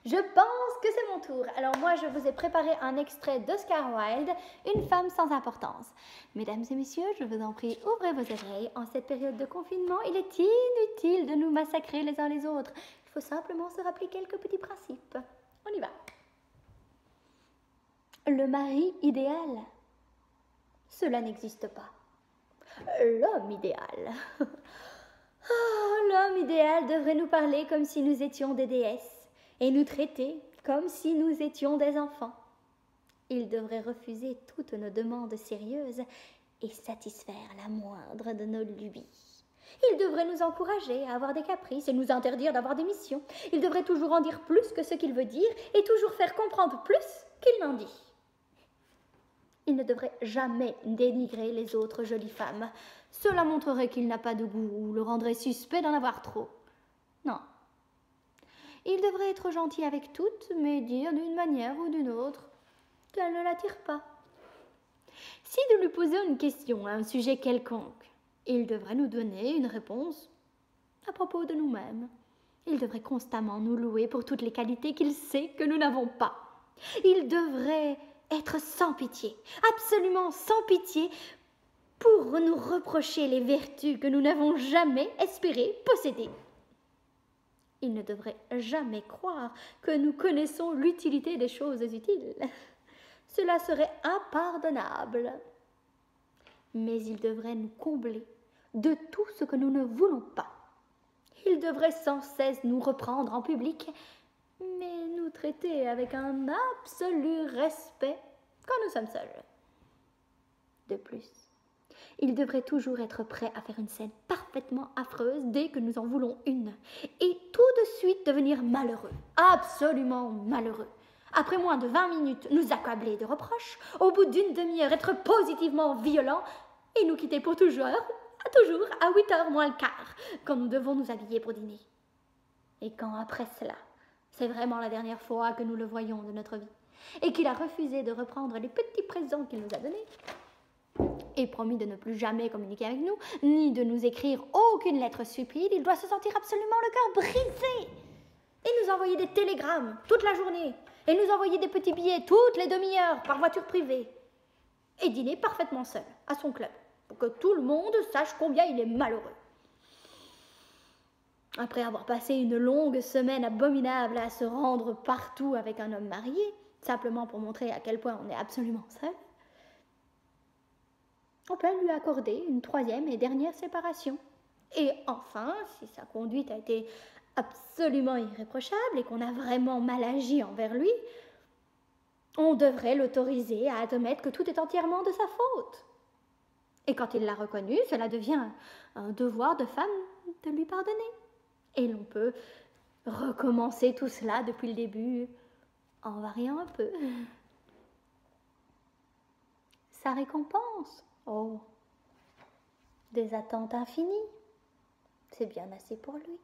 Je pense que c'est mon tour. Alors moi, je vous ai préparé un extrait d'Oscar Wilde, Une femme sans importance. Mesdames et messieurs, je vous en prie, ouvrez vos oreilles. En cette période de confinement, il est inutile de nous massacrer les uns les autres. Il faut simplement se rappeler quelques petits principes. On y va. Le mari idéal, cela n'existe pas. L'homme idéal. Oh, l'homme idéal devrait nous parler comme si nous étions des déesses et nous traiter comme si nous étions des enfants. Il devrait refuser toutes nos demandes sérieuses et satisfaire la moindre de nos lubies. Il devrait nous encourager à avoir des caprices et nous interdire d'avoir des missions. Il devrait toujours en dire plus que ce qu'il veut dire et toujours faire comprendre plus qu'il n'en dit. Il ne devrait jamais dénigrer les autres jolies femmes. Cela montrerait qu'il n'a pas de goût ou le rendrait suspect d'en avoir trop. Non. Il devrait être gentil avec toutes, mais dire d'une manière ou d'une autre qu'elle ne l'attire pas. Si nous lui posions une question à un sujet quelconque, il devrait nous donner une réponse à propos de nous-mêmes. Il devrait constamment nous louer pour toutes les qualités qu'il sait que nous n'avons pas. Il devrait être sans pitié, absolument sans pitié, pour nous reprocher les vertus que nous n'avons jamais espéré posséder. Il ne devrait jamais croire que nous connaissons l'utilité des choses utiles. Cela serait impardonnable. Mais il devrait nous combler de tout ce que nous ne voulons pas. Il devrait sans cesse nous reprendre en public, mais nous traiter avec un absolu respect quand nous sommes seuls. De plus, il devrait toujours être prêt à faire une scène parfaitement affreuse dès que nous en voulons une, et tout de suite devenir malheureux, absolument malheureux. Après moins de 20 minutes, nous accabler de reproches, au bout d'une demi-heure, être positivement violent, et nous quitter pour toujours à 8h moins le quart, quand nous devons nous habiller pour dîner. Et quand après cela, c'est vraiment la dernière fois que nous le voyons de notre vie, et qu'il a refusé de reprendre les petits présents qu'il nous a donnés, et promis de ne plus jamais communiquer avec nous, ni de nous écrire aucune lettre stupide, il doit se sentir absolument le cœur brisé, et nous envoyer des télégrammes toute la journée, et nous envoyer des petits billets toutes les demi-heures par voiture privée, et dîner parfaitement seul à son club, pour que tout le monde sache combien il est malheureux. Après avoir passé une longue semaine abominable à se rendre partout avec un homme marié, simplement pour montrer à quel point on est absolument seul, on peut lui accorder une troisième et dernière séparation. Et enfin, si sa conduite a été absolument irréprochable et qu'on a vraiment mal agi envers lui, on devrait l'autoriser à admettre que tout est entièrement de sa faute. Et quand il l'a reconnu, cela devient un devoir de femme de lui pardonner. Et l'on peut recommencer tout cela depuis le début, en variant un peu. Sa récompense, oh, des attentes infinies, c'est bien assez pour lui.